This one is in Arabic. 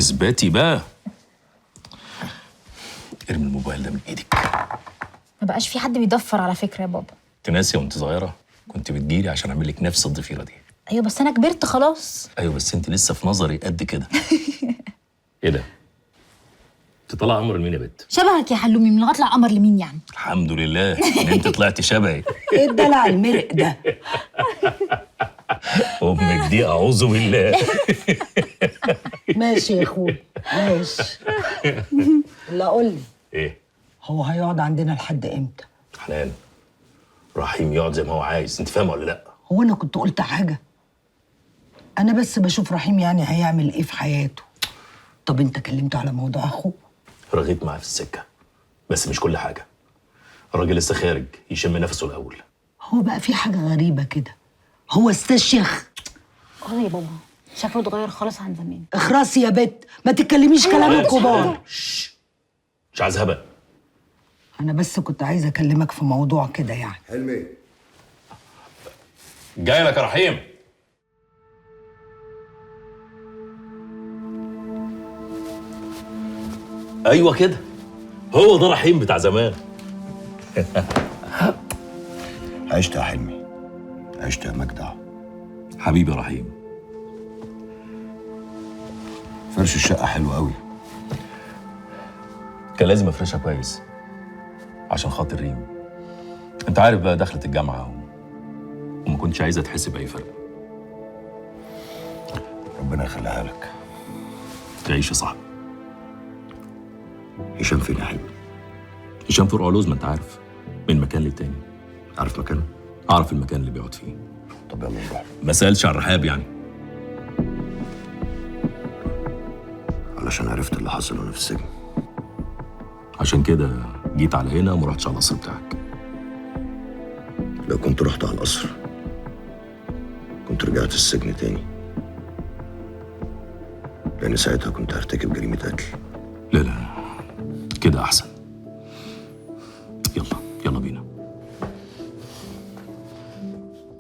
اثباتي بقى. ارمي الموبايل ده من ايدك. ما بقاش في حد بيدفر على فكره يا بابا. انت ناسيه وانت صغيره كنت بتجيلي عشان اعمل لك نفس الضفيره دي. ايوه بس انا كبرت خلاص. ايوه بس انت لسه في نظري قد كده. ايه ده؟ انت طالعه قمر لمين يا بت؟ شبهك يا حلومي، من هطلع قمر لمين يعني؟ الحمد لله ان انت طلعتي شبهي. ايه الدلع المرق ده؟ امك دي اعوذ بالله. ماشي يا اخوي ماشي. لا قول لي، ايه؟ هو هيقعد عندنا لحد امتى؟ حنان، رحيم يقعد زي ما هو عايز، انت فاهمه ولا لا؟ هو انا كنت قلت حاجه؟ انا بس بشوف رحيم يعني هيعمل ايه في حياته. طب انت كلمته على موضوع اخوه؟ رغيت معاه في السكه بس مش كل حاجه. الراجل لسه خارج يشم نفسه الاول. هو بقى في حاجه غريبه كده، هو استشيخ. اه يا بابا شكله اتغير خالص عن زمان. اخرسي يا بت، ما تتكلميش كلام الكبار. مش عايز هبل. انا بس كنت عايزه اكلمك في موضوع كده يعني. حلمي جاي لك يا رحيم. ايوه كده، هو ده رحيم بتاع زمان. عشت يا حلمي، عشت يا مجدع. حبيبي يا رحيم. فرش الشقة حلو قوي. كان لازم افرشها كويس عشان خاطر ريم. انت عارف بقى دخلت الجامعه وما كنتش عايزه تحس باي فرق. ربنا يخليها لك. تعيش يا صاحبي. هشام فين يا حلمي؟ هشام فرقع لوز، ما انت عارف، من مكان للتاني. عارف مكانه؟ اعرف المكان اللي بيقعد فيه. طب يلا نروح. ما سالش عن الرحاب يعني؟ علشان عرفت اللي حصل وانا في السجن. عشان كده جيت على هنا وما رحتش على القصر بتاعك. لو كنت رحت على القصر كنت رجعت السجن تاني، لأن ساعتها كنت هرتكب جريمة قتل. لا لا، كده احسن. يلا.